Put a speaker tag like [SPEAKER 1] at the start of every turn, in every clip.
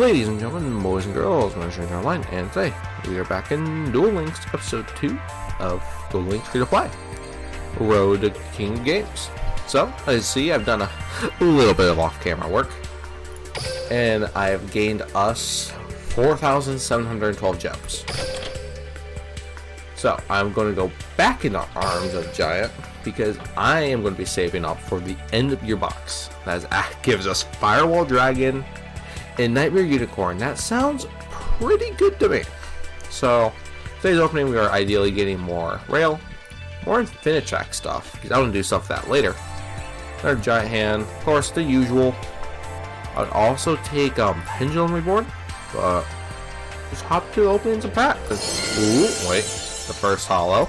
[SPEAKER 1] Ladies and gentlemen, boys and girls, my name is Caroline, and today we are back in Duel Links, episode 2 of Duel Links Free to Play, Road to King of Games. So, as you see, I've done a little bit of off-camera work, and I have gained us 4,712 gems. So, I'm going to go back into Arms of Giant, because I am going to be saving up for the end of your box. That gives us Firewall Dragon and Nightmare Unicorn. That sounds pretty good to me. So, today's opening, we are ideally getting more rail, more Infinitrack stuff, because I want to do stuff that later. Another Giant Hand, of course, the usual. I'd also take Pendulum Reborn, but just hop to the openings of pack. Ooh, wait, the first holo.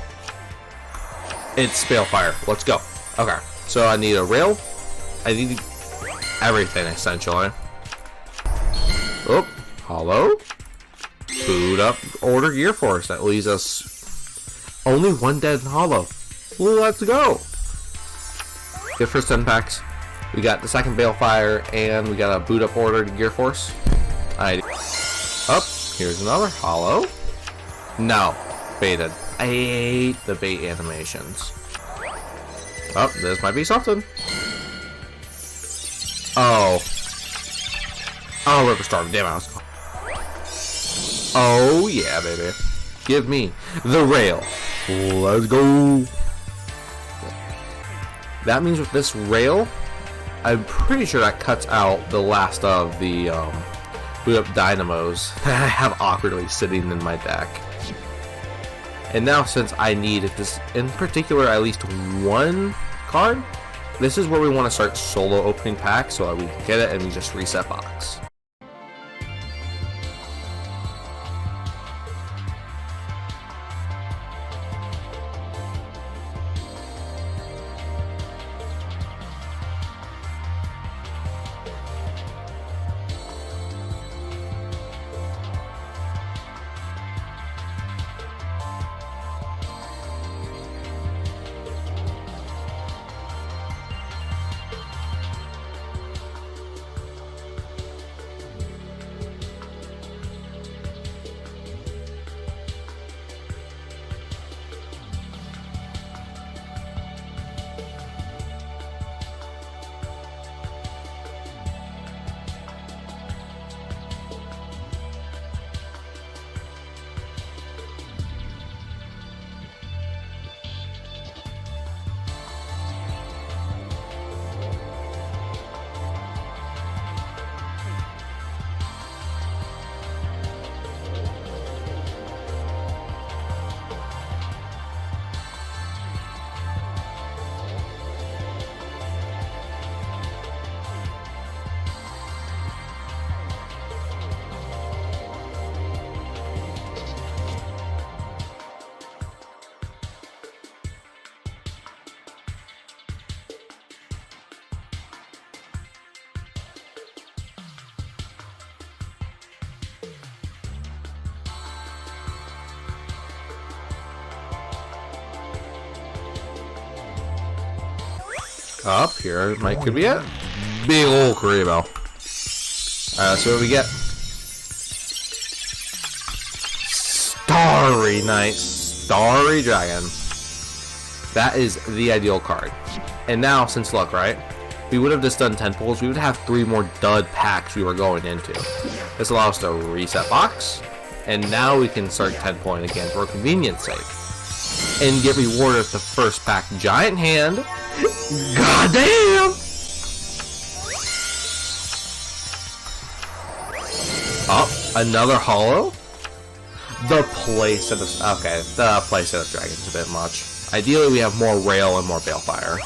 [SPEAKER 1] It's Balefire. Let's go. Okay, so I need a rail. I need everything essentially. Oh, holo. Boot up Order Gear Force. That leaves us only one dead holo. Let's go. Good first 10 packs. We got the second Balefire, and we got a boot up Order Gear Force. Up. Here's another holo. No, baited. I hate the bait animations. Oh, this might be something. Oh. Oh, River Storm. Damn, I was... Oh, yeah, baby. Give me the rail. Let's go. That means with this rail, I'm pretty sure that cuts out the last of the boot up dynamos that I have awkwardly sitting in my deck. And now, since I need this in particular at least one card, this is where we want to start solo opening packs so that we can get it and we just reset box. Up here, could be it. Big old Karibo. So what we get? Starry Knight, Starry Dragon. That is the ideal card. And now, since look, right? We would have just done 10 pulls. We would have 3 more dud packs we were going into. This allows us to reset box. And now we can start 10 pulling again for convenience sake. And get rewarded with the first pack Giant Hand. God damn! Oh, another holo? The playset of... Okay, the playset of Dragon's a bit much. Ideally, we have more rail and more Balefire.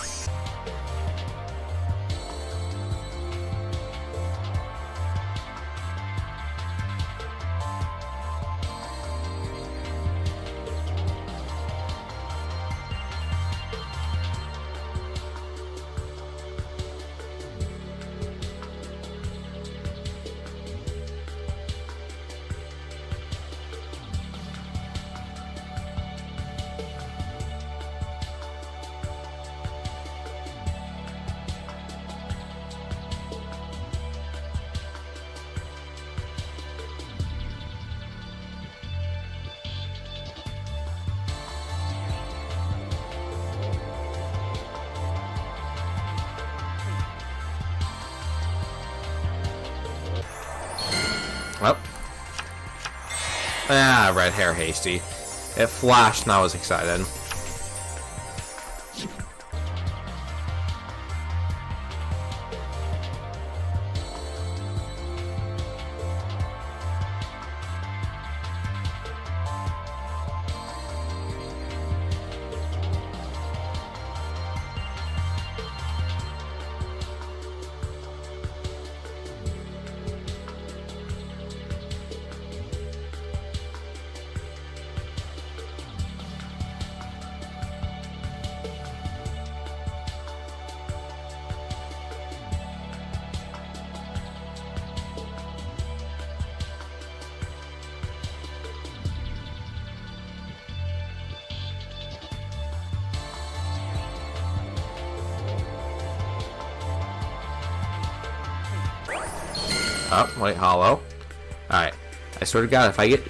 [SPEAKER 1] Oh. Ah, red hair hasty. It flashed and I was excited. Oh, wait, hollow. Alright. I swear to God, if I get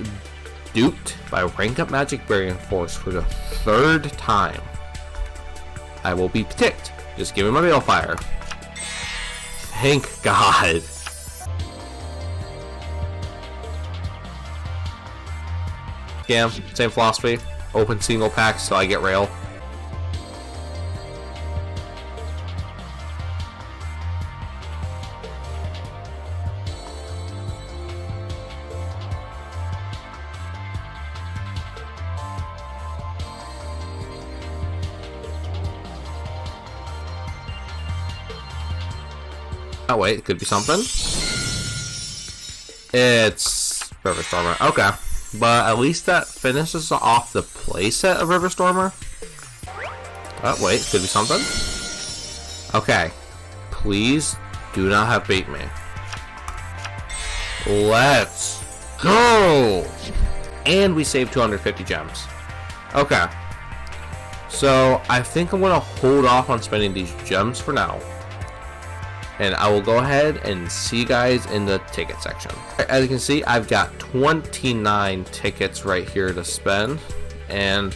[SPEAKER 1] duped by Rank Up Magic Barrier Force for the 3rd time, I will be ticked. Just give me my Balefire. Thank God. Yeah, same philosophy. Open single packs so I get rail. Oh wait, it could be something. It's River Stormer. Okay. But at least that finishes off the playset of River Stormer. Oh wait, could be something. Okay. Please do not have bait me. Let's go! And we saved 250 gems. Okay. So I think I'm gonna hold off on spending these gems for now. And I will go ahead and see you guys in the ticket section. As you can see, I've got 29 tickets right here to spend. And,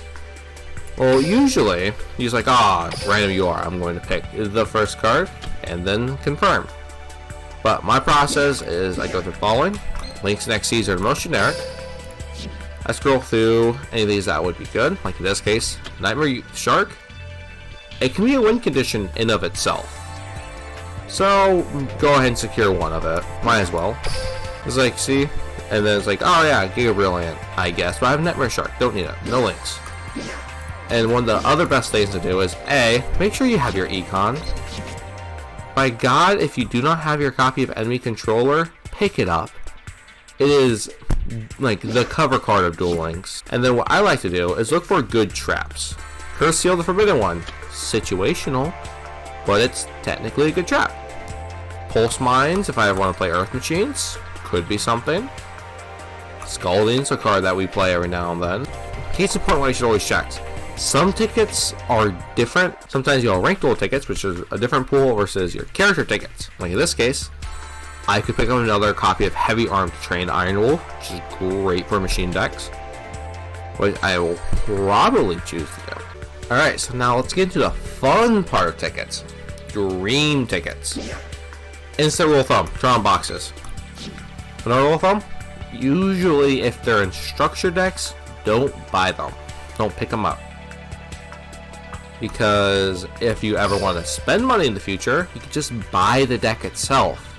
[SPEAKER 1] well, usually, he's like, random UR, I'm going to pick the first card and then confirm. But my process is I go through the following. Links and XCs are the most generic. I scroll through any of these that would be good. Like in this case, Nightmare Shark. It can be a win condition in of itself. So, go ahead and secure one of it. Might as well. It's like, see? And then it's like, oh yeah, Giga Brilliant, I guess. But I have Nightmare Shark. Don't need it. No links. And one of the other best things to do is, A, make sure you have your Econ. By God, if you do not have your copy of Enemy Controller, pick it up. It is, like, the cover card of Duel Links. And then what I like to do is look for good traps. Curse Seal the Forbidden One. Situational, but it's technically a good trap. Pulse Mines, if I ever want to play Earth Machines, could be something. Scalding's a card that we play every now and then. Case in point, what I should always check. Some tickets are different. Sometimes you'll rank duel tickets, which is a different pool, versus your character tickets. Like in this case, I could pick up another copy of Heavy Armed Trained Iron Wolf, which is great for machine decks, which I will probably choose to do. Alright, so now let's get into the fun part of tickets. Dream tickets. Instant rule of thumb, draw on boxes. Another rule of thumb, usually if they're in structure decks, don't buy them. Don't pick them up. Because if you ever want to spend money in the future, you can just buy the deck itself.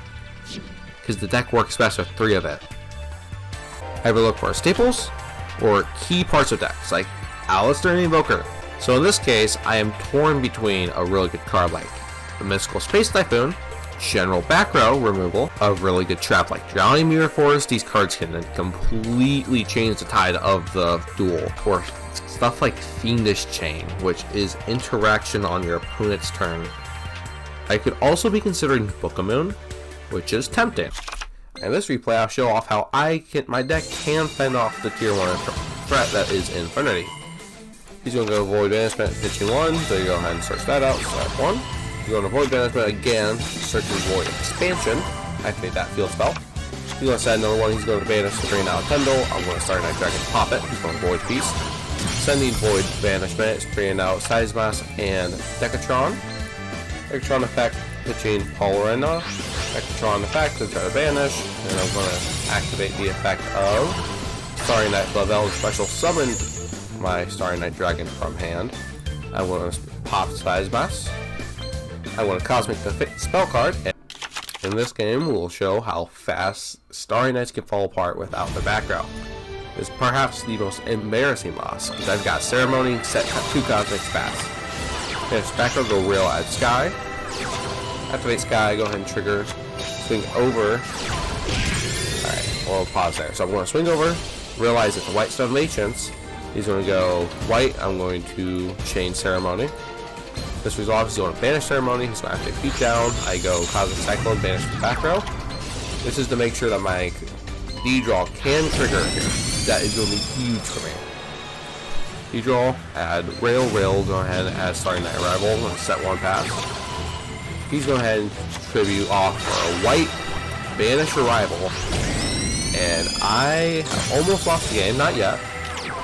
[SPEAKER 1] Because the deck works best with 3 of it. Ever look for staples or key parts of decks, like Alistair and Invoker. So in this case, I am torn between a really good card like the Mystical Space Typhoon, general back row removal, a really good trap like Drowning Mirror Force. These cards can then completely change the tide of the duel. Or stuff like Fiendish Chain, which is interaction on your opponent's turn. I could also be considering Book of Moon, which is tempting. In this replay, I'll show off how my deck can fend off the tier 1 threat that is Infinity. He's going to go Void Banishment, pitching 1, so you go ahead and search that out, start 1. You're going to Void Banishment again, searching Void Expansion, activate that field spell. He's going to set another one, he's going to banish the Green out Tendril. I'm going to start Night Dragon, pop it, he's going to Void Feast. Sending Void Banishment, bringing out Seismas and Decatron. Decatron effect, pitching Paulrena. Electron effect to try to banish, and I'm going to activate the effect of Starry Night Flavel and special summon my Starry Night Dragon from hand. I want to pop Size Mass. I want to Cosmic the spell card. And in this game, we'll show how fast Starry Nights can fall apart without the background. It's perhaps the most embarrassing loss, because I've got Ceremony, set 2 Cosmics fast. Finish background, go real, add Sky. Activate Sky, go ahead and trigger, swing over. Alright, we'll pause there. So I'm going to swing over, realize it's a White Stone of Ancients. He's going to go white, I'm going to chain Ceremony. This resolve, he's going to banish Ceremony, he's going to activate Beat Down. I go Cosmic Cyclone, banish the back row. This is to make sure that my D-Draw can trigger here. That is going to be huge for me. D-Draw, add Rail, go ahead and add Starry Night Arrival, I'm going to set 1 pass. He's going to go ahead and tribute off for a white, banish Arrival. And I almost lost the game, not yet.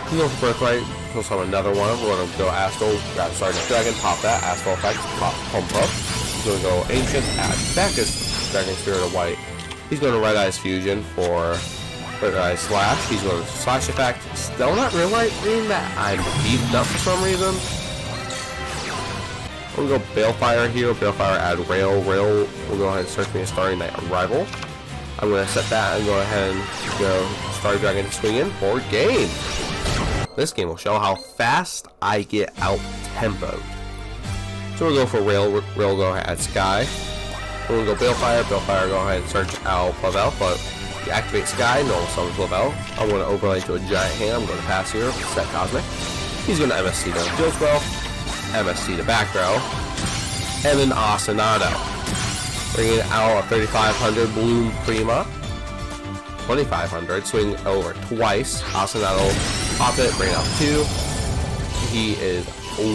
[SPEAKER 1] He's going for Birthright, he'll summon another one. We're going to go Astral, grab Starry Night Dragon, pop that, Astral Effect, pop Pump Up. He's going to go Ancient, add back his Dragon Spirit of White. He's going to Red Eyes Fusion for Red Eyes Slash. He's going to Slash Effect. Still not realizing that I'm beaten up for some reason. We'll go Balefire here. Balefire, add Rail. We'll go ahead and search me a Starry Night Arrival. I'm going to set that and go ahead and go Starry Dragon to swing in for game. This game will show how fast I get out tempoed. So we'll go for Rail. Rail, go ahead and add Sky. We'll go Balefire. Balefire, go ahead and search out Flavel, but you activate Sky, normal summon Flavel. I'm going to overlay to a giant hand. I'm going to pass here, set Cosmic. He's going to MSC down Field Spell, MSC to back row, and then Asanado. Bringing out a 3500 Bloom Prima, 2500, swing over twice. Asanado, pop it, bring out 2. He is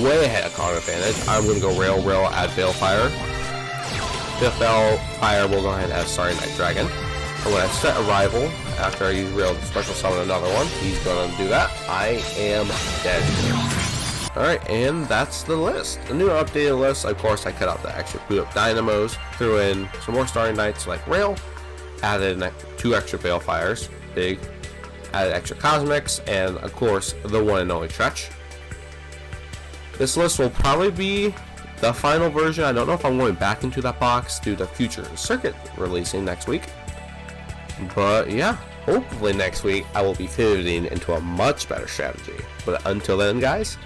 [SPEAKER 1] way ahead of card advantage. I'm going to go Rail, add Balefire. Balefire, we'll go ahead and add Starry Night Dragon. I'm going to set Arrival after I use Rail to special summon another one. He's going to do that. I am dead. Alright, and that's the list. The new updated list, of course, I cut out the extra boot up dynamos, threw in some more Starry Nights like Rail, added 2 extra Balefires, big, added extra Cosmics, and of course, the one and only Tretch. This list will probably be the final version. I don't know if I'm going back into that box due to future circuit releasing next week. But yeah, hopefully next week I will be pivoting into a much better strategy. But until then, guys,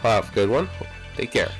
[SPEAKER 1] have a good one. Take care.